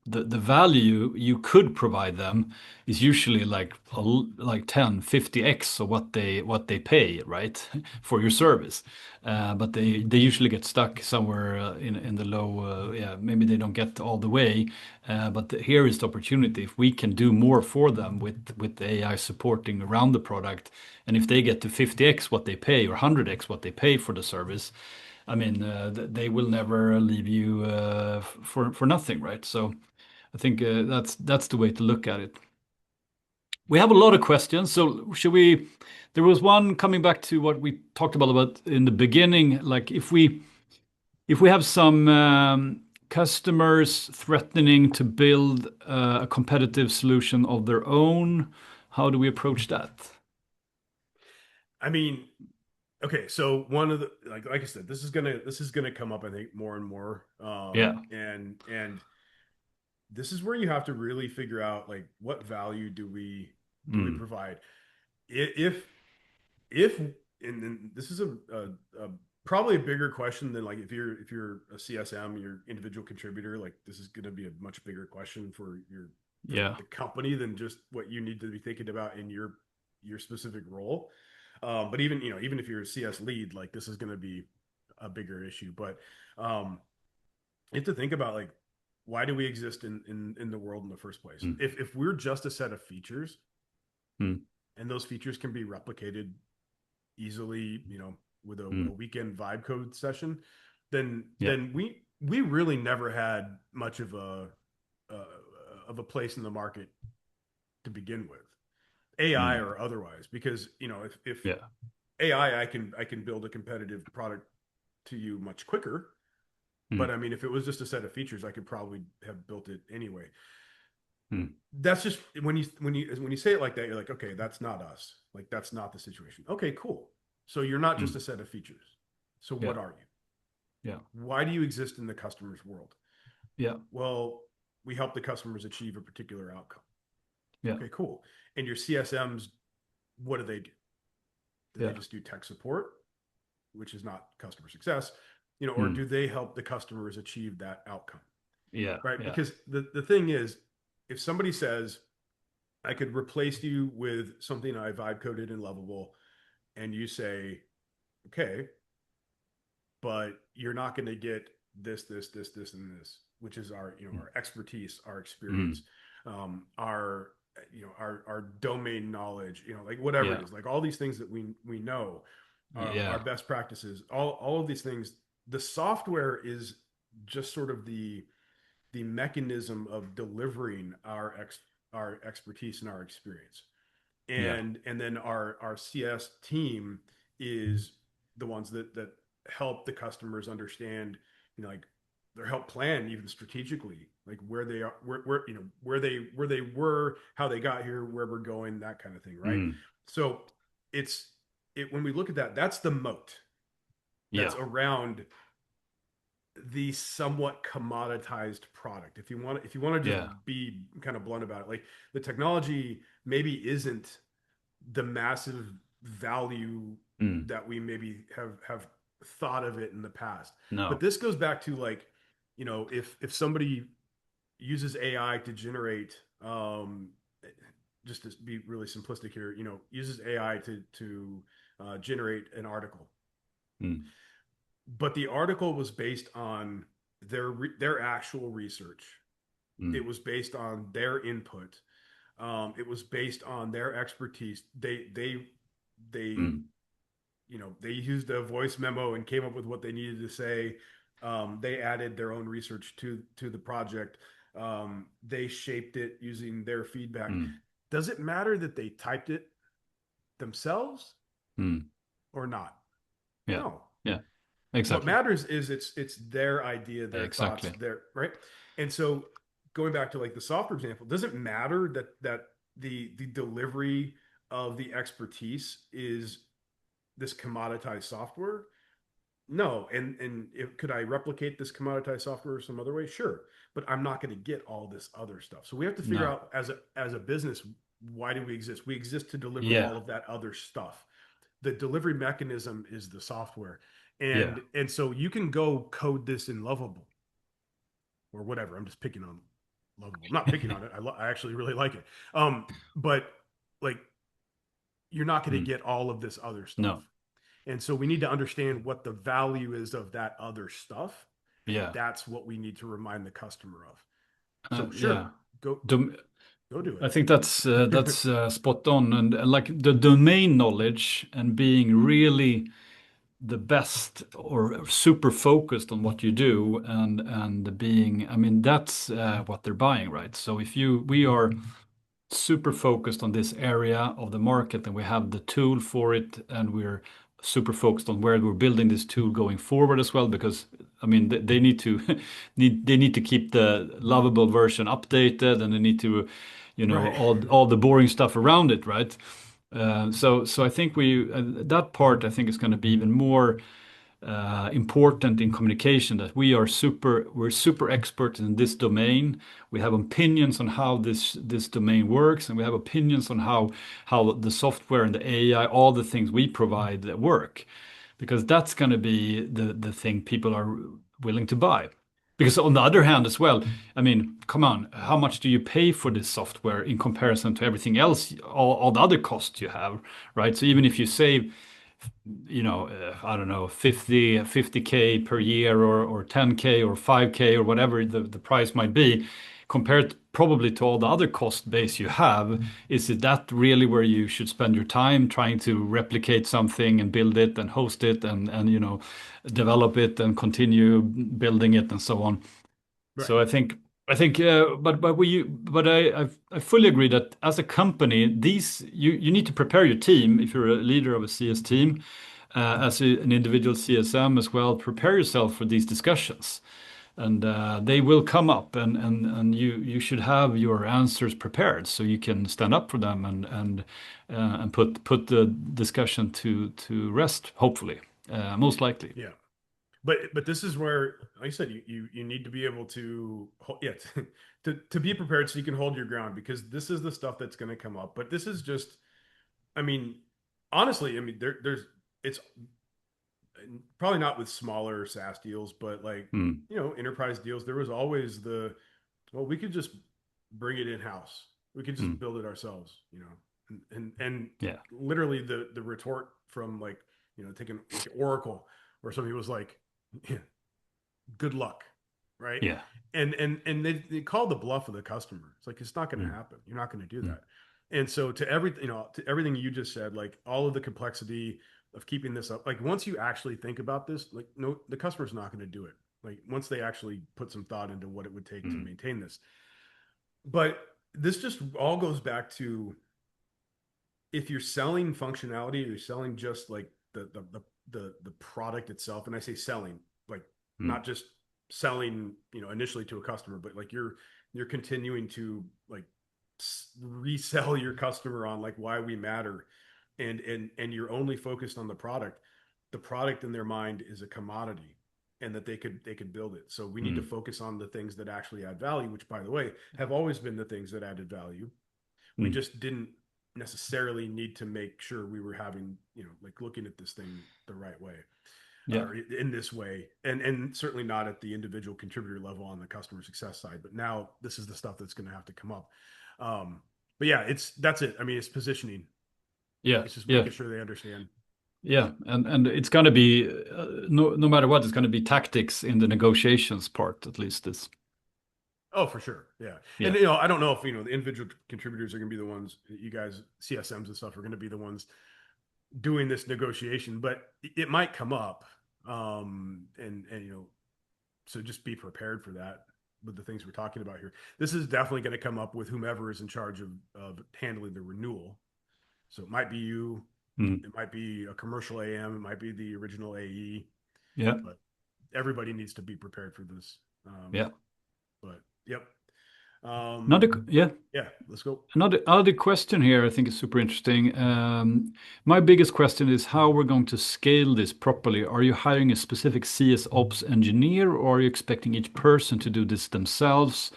the value you could provide them is usually like 10, 50x of what they pay, right, for your service. But they usually get stuck somewhere in the low, yeah, maybe they don't get all the way. But here is the opportunity. If we can do more for them with the AI supporting around the product, and if they get to 50x what they pay or 100x what they pay for the service, I mean, they will never leave you for nothing, right? So I think that's the way to look at it. We have a lot of questions, so should we? There was one coming back to what we talked about in the beginning, like if we have some customers threatening to build a competitive solution of their own, how do we approach that? I mean, okay, so one of the like I said, this is gonna come up, I think, more and more. Yeah. And this is where you have to really figure out like what value do we Mm. provide. If and then this is a probably a bigger question than like if you're a CSM, your individual contributor, like this is going to be a much bigger question for Yeah. the company than just what you need to be thinking about in your specific role. But even if you're a CS lead, like this is going to be a bigger issue. But um, you have to think about like why do we exist in the world in the first place? Mm. If we're just a set of features Mm. and those features can be replicated easily, with a Mm. weekend vibe code session, then Yeah. we really never had much uh, of a place in the market to begin with, AI Mm. or otherwise. Because if Yeah. AI, I can build a competitive product to you much quicker. But Mm. I mean, if it was just a set of features, I could probably have built it anyway. Mm. That's just when you say it like that, you're like, okay, that's not us. Like that's not the situation. Okay, cool. So you're not just Mm. a set of features. So Yeah. what are you? Yeah. Why do you exist in the customer's world? Yeah. Well, we help the customers achieve a particular outcome. Yeah. Okay, cool. And your CSMs, what do they do? Do they Yeah. just do tech support, which is not customer success, or Mm. do they help the customers achieve that outcome? Yeah. Right? Yeah. Because the thing is, if somebody says, I could replace you with something I vibe coded in Lovable, and you say, okay, but you're not going to get this, and this, which is Mm. our expertise, our experience, Mm. our domain knowledge, like whatever it Yeah. is, like all these things that we know, our Yeah. best practices, all of these things. The software is just sort of the mechanism of delivering our expertise and our experience, Yeah. and then our CS team is the ones that help the customers understand, like their help plan even strategically, like where they are, where they were, how they got here, where we're going, that kind of thing, right? Mm. So it's when we look at that, that's the moat that's Yeah. around the somewhat commoditized product. If you want to just Yeah. be kind of blunt about it, like the technology maybe isn't the massive value Mm. that we maybe have thought of it in the past. But No. this goes back to like, if somebody uses AI to generate, just to be really simplistic here, uses AI to generate an article, Mm. but the article was based on their actual research. It Mm. was based on their input. It was based on their expertise. They Mm. they used a voice memo and came up with what they needed to say. They added their own research to the project. They shaped it using their feedback. Mm. does it matter that they typed it themselves Mm. or not? Yeah. No. Yeah. What Exactly. matters is it's their idea, their thoughts, Exactly. their right. And so going back to like the software example, does it matter that the delivery of the expertise is this commoditized software? No. And could I replicate this commoditized software some other way? Sure. But I'm not going to get all this other stuff. So we have to figure No. out as a business, why do we exist? We exist to deliver Yeah. all of that other stuff. The delivery mechanism is the software. Yeah. And so you can go code this in Lovable or whatever. I'm just picking on Lovable. I'm not picking on it. I actually really like it. But like you're not going to Mm. get all of this other stuff. No. And so we need to understand what the value is of that other stuff. And Yeah. that's what we need to remind the customer of. So Yeah. sure, go Dom go do I think that's it. spot on, and like the domain knowledge and being really the best or super focused on what you do, and being, I mean, that's what they're buying, right? So if we are super focused on this area of the market and we have the tool for it, and we're super focused on where we're building this tool going forward as well, because I mean they need to they need to keep the lovable version updated, and they need to, Right. all the boring stuff around it, right? So I think that part I think is going to be even more important in communication, that we're super expert in this domain. We have opinions on how this domain works, and we have opinions on how the software and the AI, all the things we provide that work, because that's going to be the thing people are willing to buy. Because on the other hand as well, I mean, come on, how much do you pay for this software in comparison to everything else, all the other costs you have, right? So even if you save, I don't know, 50K per year, or 10K or 5K or whatever the price might be, compared probably to all the other cost base you have, is it that really where you should spend your time trying to replicate something and build it and host it, and develop it and continue building it and so on? Right. So I think, but I fully agree that as a company, you need to prepare your team if you're a leader of a CS team, an individual CSM as well. Prepare yourself for these discussions, and they will come up, and you should have your answers prepared so you can stand up for them, and put the discussion to rest. Hopefully, most likely. Yeah. But this is where, like I said, you need to be able to yeah, to be prepared so you can hold your ground, because this is the stuff that's going to come up. But this is just, I mean, honestly, I mean, there's it's probably not with smaller SaaS deals, but like, Mm, enterprise deals, there was always well, we could just bring it in house. We could just mm, build it ourselves. And yeah, literally the retort from like, taking like Oracle, where somebody was like, yeah, good luck, right? yeah. And they call the bluff of the customer. It's like, it's not going to Mm, happen. You're not going to do mm, that. And so to everything you just said, like all of the complexity of keeping this up, like once you actually think about this, like no, the customer's not going to do it. Like once they actually put some thought into what it would take to mm, maintain this. But this just all goes back to, if you're selling functionality, you're selling just like the product itself. And I say selling, like mm, not just selling, initially to a customer, but like you're continuing to like resell your customer on like why we matter, and you're only focused on the product. The product in their mind is a commodity, and that they could build it. So we need to mm, focus on the things that actually add value, which by the way have always been the things that added value. We mm. just didn't necessarily need to make sure we were having, like looking at this thing the right way, Yeah, or in this way, and certainly not at the individual contributor level on the customer success side. But now this is the stuff that's going to have to come up. But yeah, that's it. I mean, it's positioning. yeah, It's just yeah, making sure they understand. yeah. And it's going to be, no matter what, it's going to be tactics in the negotiations part, at least. Is Oh, for sure. Yeah. And Yeah, I don't know if the individual contributors are going to be the ones, you guys CSMs and stuff are going to be the ones doing this negotiation, but it might come up. And so just be prepared for that. with the things we're talking about here. This is definitely going to come up with whomever is in charge of handling the renewal. So it might be you, Mm. it might be a commercial AM, it might be the original AE, Yeah. but everybody needs to be prepared for this. Yeah. But yep. Yeah. Yeah, let's go. Another other question here I think is super interesting. My biggest question is how we're going to scale this properly. Are you hiring a specific CS ops engineer, or are you expecting each person to do this themselves,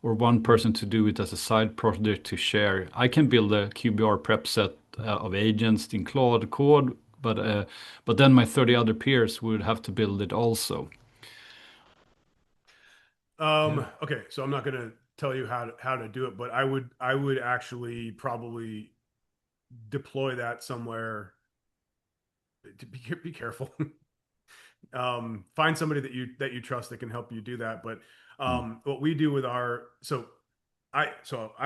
or one person to do it as a side project to share? I can build a QBR prep set of agents in Claude code, but then my 30 other peers would have to build it also. Yeah. Okay, so I'm not going to tell you how to do it, but I would actually probably deploy that somewhere. To be careful. Find somebody that you trust that can help you do that. But Mm. what we do with our so I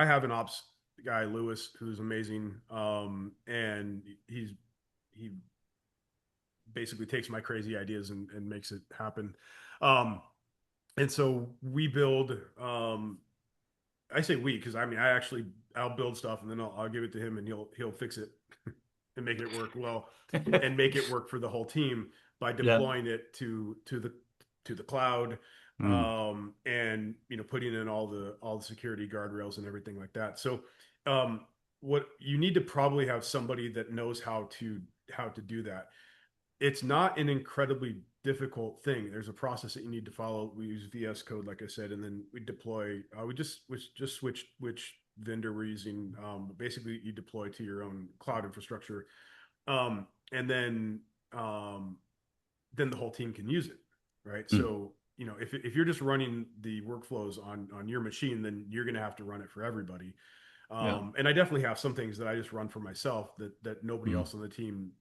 have an ops guy, Lewis, who's amazing, and he basically takes my crazy ideas and makes it happen. Um, and so we build. I say we because I mean I'll build stuff and then I'll give it to him and he'll fix it and make it work well and make it work for the whole team by Yeah. deploying it to the cloud, Mm. and putting in all the security guardrails and everything like that. So um, what you need to probably have somebody that knows how to do that. It's not an incredibly difficult thing. There's a process that you need to follow. We use VS Code, like I said, and then we deploy. We just switch which vendor we're using. Basically, you deploy to your own cloud infrastructure, and then the whole team can use it, right? Mm. So if you're just running the workflows on your machine, then you're going to have to run it for everybody. Yeah. And I definitely have some things that I just run for myself that nobody Mm. else on the team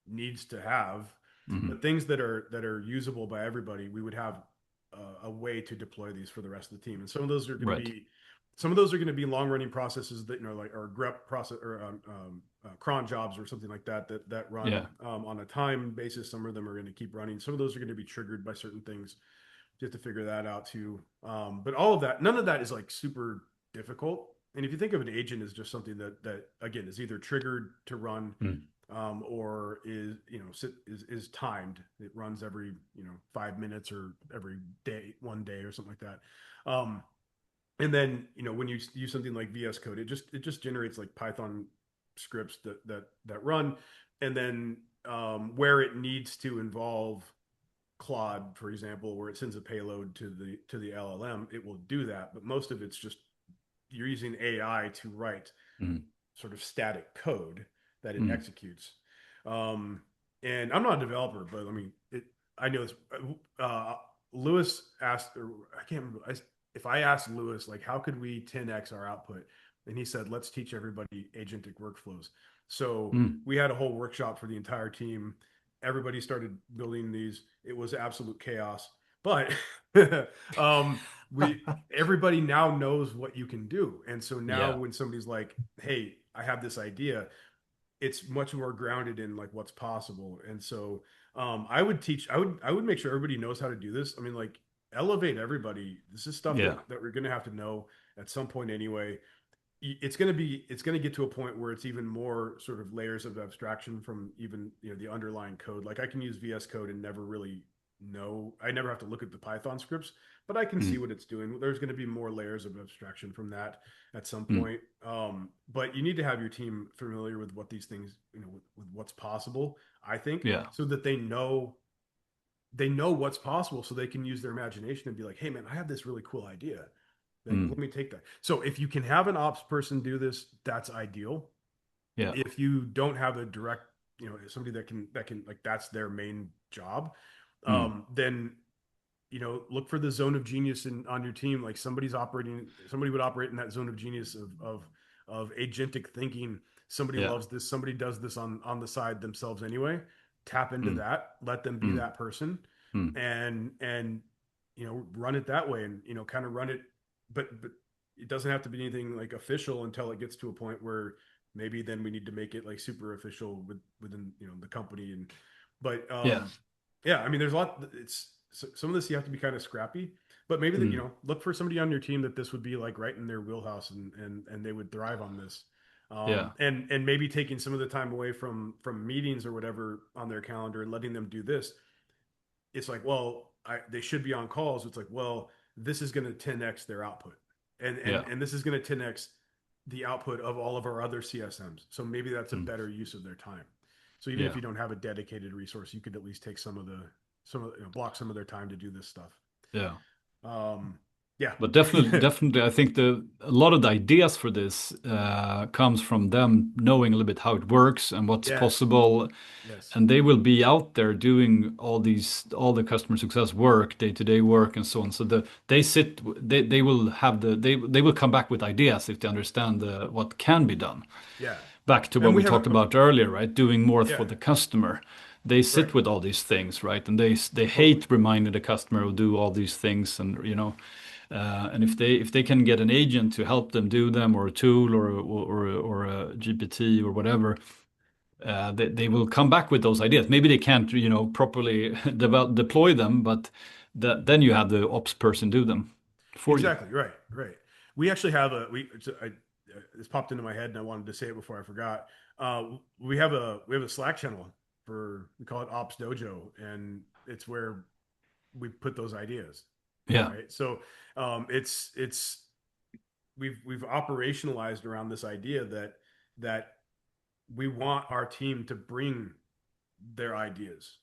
needs to have, Mm. but things that are usable by everybody, we would have a way to deploy these for the rest of the team. And Right. some of those are going to be long running processes that like or grep process or cron jobs or something like that run Yeah. on a time basis. Some of them are going to keep running. Some of those are going to be triggered by certain things. You have to figure that out too. But all of that, none of that is like super difficult. And if you think of an agent as just something that again is either triggered to run, Mm. or is timed. It runs every 5 minutes or every day, one day or something like that. And then when you use something like VS Code, it just generates like Python scripts that run, and then where it needs to involve Claude, for example, where it sends a payload to the LLM, it will do that. But most of it's just you're using AI to write Mm. sort of static code that it Mm. executes. Um, and I'm not a developer, but I mean, I know this. Uh, Lewis asked, or I can't remember if I asked Lewis, like, how could we 10x our output? And he said, let's teach everybody agentic workflows. So Mm. we had a whole workshop for the entire team. Everybody started building these. It was absolute chaos, but um, we everybody now knows what you can do. And so now Yeah. when somebody's like, hey, I have this idea, it's much more grounded in like what's possible. And so I would make sure everybody knows how to do this. I mean, like elevate everybody. This is stuff Yeah. that we're gonna have to know at some point anyway. It's gonna get to a point where it's even more sort of layers of abstraction from even the underlying code. Like I can use VS Code and never really know. I never have to look at the Python scripts, but I can see Mm. what it's doing. There's going to be more layers of abstraction from that at some Mm. point. But you need to have your team familiar with what these things, with what's possible. I think Yeah. so that they know what's possible, so they can use their imagination and be like, "Hey, man, I have this really cool idea. Like, let Mm. me take that." So if you can have an ops person do this, that's ideal. Yeah. If you don't have a direct, somebody that can like that's their main job, Mm. then look for the zone of genius on your team. Like somebody would operate in that zone of genius of agentic thinking. Somebody Yeah. loves this, somebody does this on the side themselves anyway. Tap into Mm. that, let them be Mm. that person, Mm. and run it that way, and kind of run it. But it doesn't have to be anything like official until it gets to a point where maybe then we need to make it like super official within the company. And but Yeah. yeah, I mean, there's a lot. some of this you have to be kind of scrappy, but maybe that, you Mm. know, look for somebody on your team that this would be like right in their wheelhouse, and they would thrive on this. Yeah. And maybe taking some of the time away from meetings or whatever on their calendar and letting them do this. It's like, well, they should be on calls. It's like, well, this is going to 10x their output, Yeah. and this is going to 10x the output of all of our other CSMs. So maybe that's a Mm. better use of their time. So even if Yeah. you don't have a dedicated resource, you could at least take some of, you know, block some of their time to do this stuff. Yeah. Um, yeah, But definitely, I think a lot of the ideas for this comes from them knowing a little bit how it works and what's yes, possible, yes, and they will be out there doing all the customer success work, day-to-day work, and so on. So they will have they will come back with ideas if they understand what can be done. yeah, Back to what and we we have talked about earlier, right? Doing more yeah, for the customer. They right, sit with all these things, right? And they totally, hate reminding the customer to do all these things, and and if they can get an agent to help them do them, or a tool, or a GPT or whatever, they will come back with those ideas. Maybe they can't, properly deploy them, but then you have the ops person do them for you. exactly, right, right. We actually have this popped into my head and I wanted to say it before I forgot. We have a Slack channel for, we call it Ops Dojo, and it's where we put those ideas, Yeah. right? So it's we've operationalized around this idea that we want our team to bring their ideas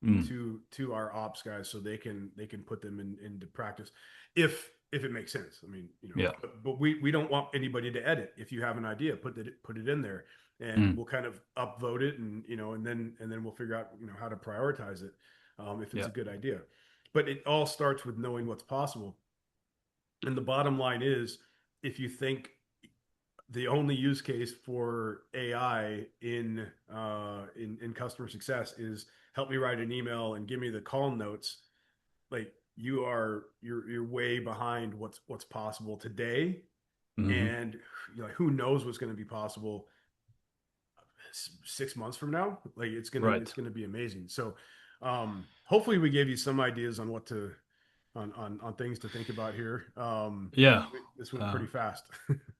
Mm. to our ops guys so they can put them into practice if it makes sense. I mean, you know, Yeah. but we don't want anybody to edit. If you have an idea, put it in there, and Mm. we'll kind of upvote it, and you know, and then we'll figure out, you know, how to prioritize it, if it's Yeah. a good idea. But it all starts with knowing what's possible. And the bottom line is, if you think the only use case for AI in customer success is help me write an email and give me the call notes, like you're way behind what's possible today, Hmm. and you know, who knows what's going to be possible 6 months from now. Like Right. it's gonna be amazing. So hopefully we gave you some ideas on what to on things to think about here. Yeah. This went Uh, pretty fast.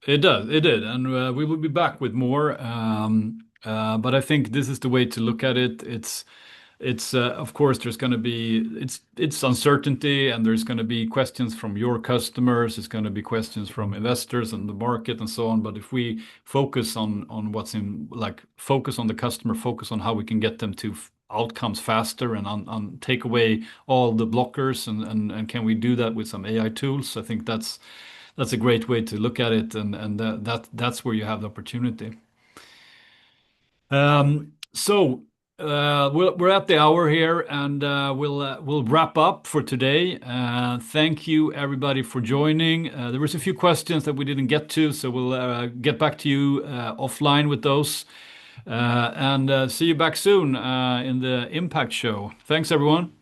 It does. It did. And we will be back with more. But I think this is the way to look at it. It's of course there's going to be it's uncertainty, and there's going to be questions from your customers. It's going to be questions from investors and the market and so on. But if we focus on what's in, like, focus on the customer, focus on how we can get them to outcomes faster, and on take away all the blockers, and can we do that with some AI tools? I think that's a great way to look at it, and that's where you have the opportunity. Totally. So we're at the hour here, and we'll wrap up for today. Thank you everybody for joining. There was a few questions that we didn't get to, so we'll get back to you offline with those, and see you back soon in the Impact Show. Thanks everyone.